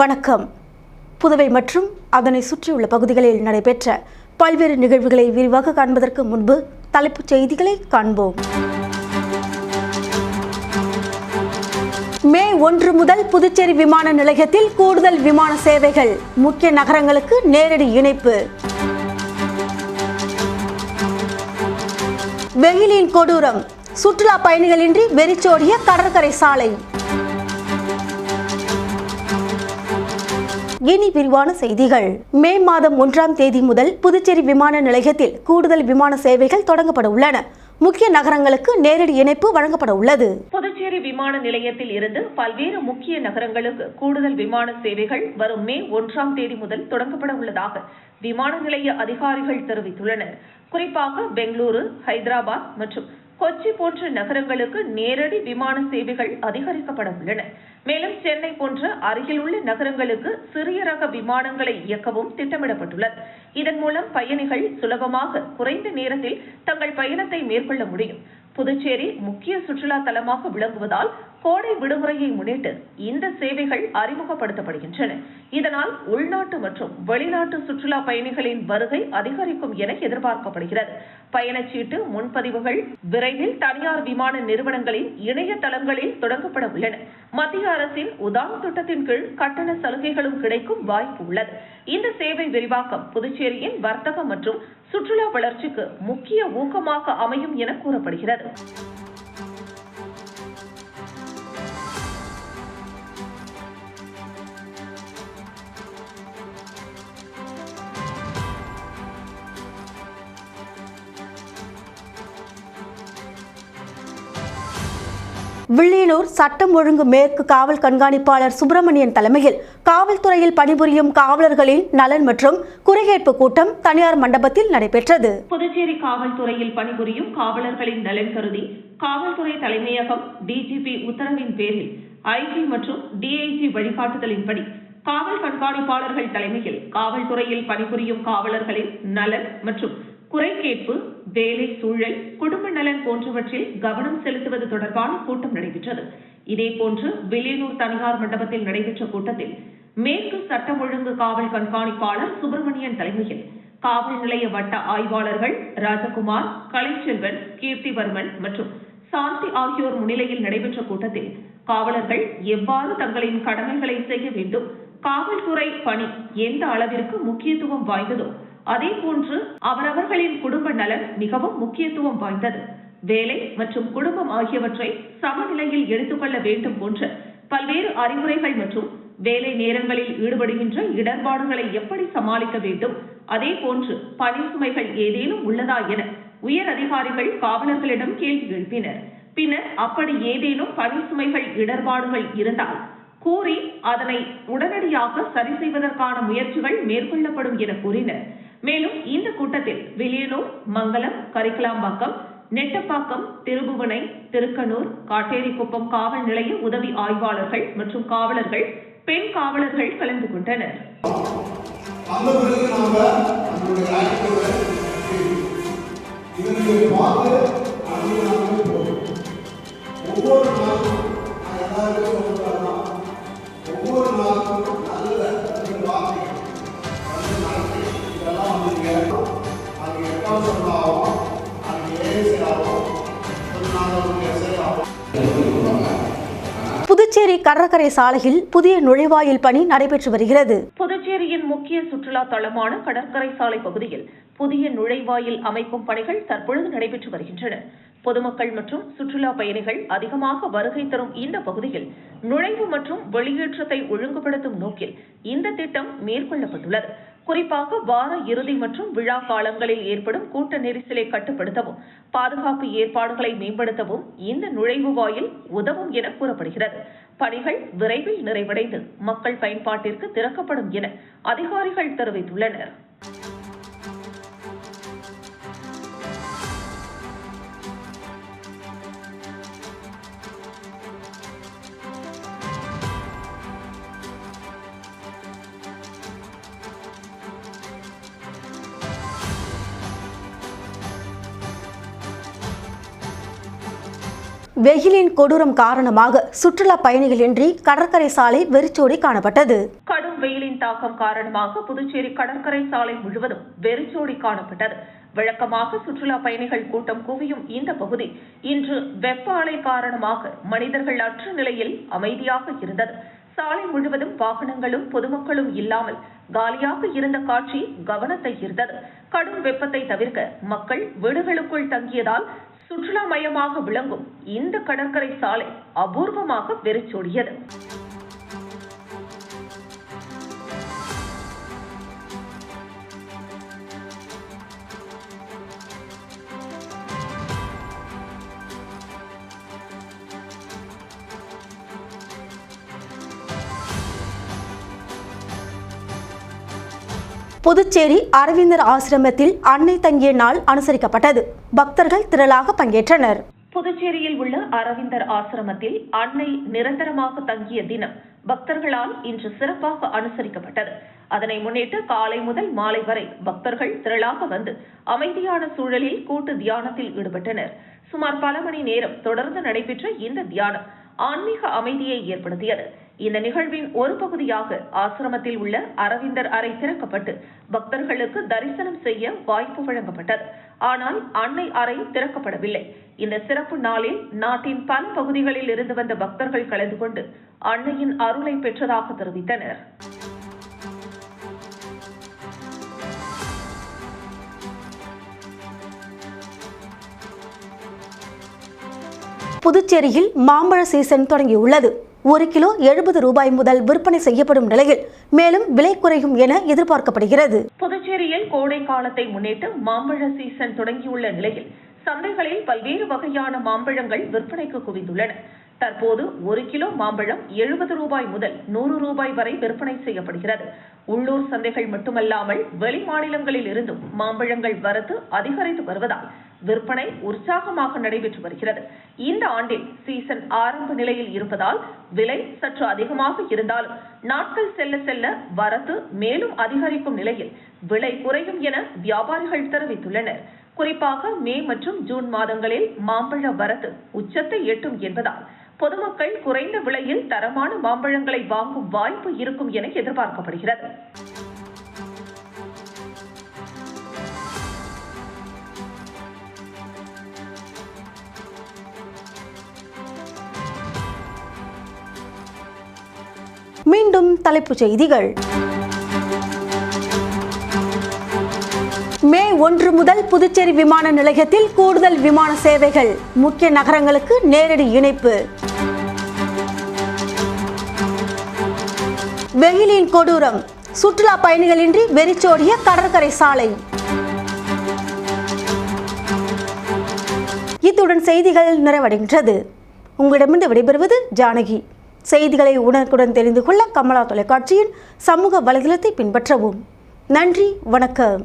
வணக்கம். புதுவை மற்றும் அதனை சுற்றியுள்ள பகுதிகளில் நடைபெற்ற பல்வேறு நிகழ்வுகளை விரிவாக காண்பதற்கு முன்பு தலைப்புச் செய்திகளை காண்போம். மே 1 முதல் புதுச்சேரி விமான நிலையத்தில் கூடுதல் விமான சேவைகள், முக்கிய நகரங்களுக்கு நேரடி இணைப்பு. வெயிலின் கொடூரம், சுற்றுலா பயணிகளின்றி வெறிச்சோடிய கடற்கரை சாலை. இனி விரிவான செய்திகள். மே மாதம் 1ஆம் தேதி முதல் புதுச்சேரி விமான நிலையத்தில் கூடுதல் விமான சேவைகள் தொடங்கப்பட உள்ளன. முக்கிய நகரங்களுக்கு நேரடி இணைப்பு வழங்கப்பட உள்ளது. புதுச்சேரி விமான நிலையத்தில் இருந்து பல்வேறு முக்கிய நகரங்களுக்கு கூடுதல் விமான சேவைகள் வரும் மே 1ஆம் தேதி முதல் தொடங்கப்பட உள்ளதாக விமான நிலைய அதிகாரிகள் தெரிவித்துள்ளனர். குறிப்பாக பெங்களூரு, ஹைதராபாத் மற்றும் கொச்சி போன்ற நகரங்களுக்கு நேரடி விமான சேவைகள் அதிகரிக்கப்பட உள்ளன. மேலும் சென்னை போன்ற அருகில் உள்ள நகரங்களுக்கு சிறிய ரக விமானங்களை இயக்கவும் திட்டமிடப்பட்டுள்ளது. இதன் மூலம் பயணிகள் சுலபமாக குறைந்த நேரத்தில் தங்கள் பயணத்தை மேற்கொள்ள முடியும். புதுச்சேரி முக்கிய சுற்றுலா தலமாக விளங்குவதால் கோடை விடுமுறையை முன்னிட்டு இந்த சேவைகள் அறிமுகப்படுத்தப்படுகின்றன. இதனால் உள்நாட்டு மற்றும் வெளிநாட்டு சுற்றுலா பயணிகளின் வருகை அதிகரிக்கும் என எதிர்பார்க்கப்படுகிறது. பயணச்சீட்டு முன்பதிவுகள் விரைவில் தனியார் விமான நிறுவனங்களின் இணையதளங்களில் தொடங்கப்பட உள்ளன. மத்திய அரசின் உதான் திட்டத்தின் கீழ் கட்டண சலுகைகளும் கிடைக்கும் வாய்ப்பு உள்ளது. இந்த சேவை விரிவாக்கம் புதுச்சேரியின் வர்த்தக மற்றும் சுற்றுலா வளர்ச்சிக்கு முக்கிய ஊக்கமாக அமையும் என கூறப்படுகிறது. வில்லியனூர் சட்டம் ஒழுங்கு மேற்கு காவல் கண்காணிப்பாளர் சுப்பிரமணியன் தலைமையில் காவல்துறையில் பணிபுரியும் காவலர்களின் நலன் மற்றும் குறைகேட்பு கூட்டம் தனியார் மண்டபத்தில் நடைபெற்றது. புதுச்சேரி காவல்துறையில் பணிபுரியும் காவலர்களின் நலன் கருதி காவல்துறை தலைமையகம் டிஜிபி உத்தரவின் பேரில் ஐஜி மற்றும் டிஐஜி வழிகாட்டுதலின்படி காவல் கண்காணிப்பாளர்கள் தலைமையில் காவல்துறையில் பணிபுரியும் காவலர்களின் நலன் மற்றும் குறைகேட்பு, வேலை சூழல், குடும்ப நலன் போன்றவற்றில் கவனம் செலுத்துவது தொடர்பான கூட்டம் நடைபெற்றது. இதேபோன்று வில்லியனூர் தனியார் மண்டபத்தில் நடைபெற்ற கூட்டத்தில் மேற்கு சட்டம் ஒழுங்கு காவல் கண்காணிப்பாளர் சுப்பிரமணியன் தலைமையில் காவல் நிலைய வட்ட ஆய்வாளர்கள் ராஜகுமார், கலைச்செல்வன், கீர்த்திவர்மன் மற்றும் சாந்தி ஆகியோர் முன்னிலையில் நடைபெற்ற கூட்டத்தில் காவலர்கள் எவ்வாறு தங்களின் கடமைகளை செய்ய வேண்டும், காவல்துறை பணி எந்த அளவிற்கு முக்கியத்துவம் வாய்ந்ததோ அதேபோன்று அவரவர்களின் குடும்ப நலன் மிகவும் முக்கியத்துவம் வாய்ந்தது, வேலை மற்றும் குடும்பம் ஆகியவற்றை சமநிலையில் எடுத்துக்கொள்ள வேண்டும் போன்ற பல்வேறு அறிவுரைகள் மற்றும் வேலை நேரங்களில் ஈடுபடுகின்ற இடர்பாடுகளை எப்படி சமாளிக்க வேண்டும், அதே போன்று பணி சுமைகள் ஏதேனும் உள்ளதா என உயர் அதிகாரிகள் காவலர்களிடம் கேள்வி எழுப்பினர். பின்னர் அப்படி ஏதேனும் பணி சுமைகள் இடர்பாடுகள் இருந்தால் கூறி அதனை உடனடியாக சரி செய்வதற்கான முயற்சிகள் மேற்கொள்ளப்படும் என கூறினர். மேலும் இந்த கூட்டத்தில் வில்லியனூர், மங்கலம், கரிக்கலாம்பாக்கம், நெட்டப்பாக்கம், திருபுவனை, திருக்கனூர், காட்டேரிக்குப்பம் காவல் நிலைய உதவி ஆய்வாளர்கள் மற்றும் காவலர்கள், பெண் காவலர்கள் கலந்து கொண்டனர். புதுச்சேரி கடற்கரை சாலையில் புதிய நுழைவாயில் பணி நடைபெற்று வருகிறது. புதுச்சேரியின் முக்கிய சுற்றுலா தளமான கடற்கரை சாலை பகுதியில் புதிய நுழைவாயில் அமைக்கும் பணிகள் தற்பொழுது நடைபெற்று வருகின்றன. பொதுமக்கள் மற்றும் சுற்றுலா பயணிகள் அதிகமாக வருகை தரும் இந்த பகுதியில் நுழைவு மற்றும் வெளியேற்றத்தை ஒழுங்குபடுத்தும் நோக்கில் இந்த திட்டம் மேற்கொள்ளப்பட்டுள்ளது. குறிப்பாக வார இறுதி மற்றும் விழா காலங்களில் ஏற்படும் கூட்ட நெரிசலை கட்டுப்படுத்தவும் பாதுகாப்பு ஏற்பாடுகளை மேம்படுத்தவும் இந்த நுழைவு வாயில் உதவும் என கூறப்படுகிறது. பணிகள் விரைவில் நிறைவடைந்து மக்கள் பயன்பாட்டிற்கு திறக்கப்படும் என அதிகாரிகள் தெரிவித்துள்ளனர். வெயிலின் கொடூரம் காரணமாக சுற்றுலா பயணிகளின்றி கடற்கரை சாலை வெறிச்சோடி காணப்பட்டது. கடும் வெயிலின் தாக்கம் காரணமாக புதுச்சேரி கடற்கரை சாலை முழுவதும் வெறிச்சோடி காணப்பட்டது. வழக்கமாக சுற்றுலா பயணிகள் கூட்டம் குவியும் இந்த பகுதி இன்று வெப்ப அலை காரணமாக மனிதர்கள் அற்ற நிலையில் அமைதியாக இருந்தது. சாலை முழுவதும் வாகனங்களும் பொதுமக்களும் இல்லாமல் காலியாக இருந்த காட்சி கவனத்தை ஈர்த்தது. கடும் வெப்பத்தை தவிர்க்க மக்கள் வீடுகளுக்குள் தங்கியதால் சுற்றுலா மையமாக விளங்கும் இந்த கடற்கரை சாலை அபூர்வமாக வெறிச்சோடியது. புதுச்சேரி அரவிந்தர் ஆசிரமத்தில் அன்னை தங்கிய நாள் அனுசரிக்கப்பட்டது. பக்தர்கள் திரளாக பங்கேற்றனர். புதுச்சேரியில் உள்ள அரவிந்தர் ஆசிரமத்தில் அன்னை நிரந்தரமாக தங்கிய தினம் பக்தர்களால் இன்று சிறப்பாக அனுசரிக்கப்பட்டது. அதனை முன்னிட்டு காலை முதல் மாலை வரை பக்தர்கள் திரளாக வந்து அமைதியான சூழலில் கூட்டு தியானத்தில் ஈடுபட்டனர். சுமார் பல மணி நேரம் தொடர்ந்து நடைபெற்ற இந்த தியானம் ஆன்மீக அமைதியை ஏற்படுத்தியது. இந்த நிகழ்வின் ஒரு பகுதியாக ஆசிரமத்தில் உள்ள அரவிந்தர் அறை திறக்கப்பட்டு பக்தர்களுக்கு தரிசனம் செய்ய வாய்ப்பு வழங்கப்பட்டது. ஆனால் அன்னை அறை திறக்கப்படவில்லை. இந்த சிறப்பு நாளில் நாட்டின் பல பகுதிகளில் இருந்து வந்த பக்தர்கள் கலந்து கொண்டு அன்னையின் அருளை பெற்றதாக தெரிவித்தனர். புதுச்சேரியில் மாம்பழ சீசன் தொடங்கியுள்ளது. 1 கிலோ 70 ரூபாய் முதல் விற்பனை செய்யப்படும் நிலையில் மேலும் விலை குறையும் என எதிர்பார்க்கப்படுகிறது. புதுச்சேரியில் கோடை காலத்தை முன்னிட்டு மாம்பழ சீசன் தொடங்கியுள்ள நிலையில் சந்தைகளில் பல்வேறு வகையான மாம்பழங்கள் விற்பனைக்கு குவிந்துள்ளன. தற்போது 1 கிலோ மாம்பழம் 70 ரூபாய் முதல் 100 ரூபாய் வரை விற்பனை செய்யப்படுகிறது. உள்ளூர் சந்தைகள் மட்டுமல்லாமல் வெளி மாநிலங்களில் இருந்தும் மாம்பழங்கள் வரத்து அதிகரித்து வருவதால் விற்பனை உற்சாகமாக நடைபெற்று வருகிறது. இந்த ஆண்டில் சீசன் ஆரம்ப நிலையில் இருப்பதால் விலை சற்று அதிகமாக இருந்தாலும் நாட்கள் செல்ல செல்ல வரத்து மேலும் அதிகரிக்கும் நிலையில் விலை குறையும் என வியாபாரிகள் தெரிவித்துள்ளனர். குறிப்பாக மே மற்றும் ஜூன் மாதங்களில் மாம்பழ வரத்து உச்சத்தை எட்டும் என்பதால் பொதுமக்கள் குறைந்த விலையில் தரமான மாம்பழங்களை வாங்கும் வாய்ப்பு இருக்கும் என எதிர்பார்க்கப்படுகிறது. மீண்டும் தலைப்புச் செய்திகள். மே 1 முதல் புதுச்சேரி விமான நிலையத்தில் கூடுதல் விமான சேவைகள். முக்கிய நகரங்களுக்கு நேரடி இணைப்பு. வெயிலின் கொடூரம். சுற்றுலா பயணிகளின்றி வெறிச்சோடிய கடற்கரை சாலை. இத்துடன் செய்திகள் நிறைவடைகின்றது. உங்களிடமிருந்து விடைபெறுவது ஜானகி. செய்திகளை உடனுக்குடன் தெரிந்து கொள்ள கமலா தொலைக்காட்சியின் சமூக வலைதளத்தை பின்பற்றவும். நன்றி, வணக்கம்.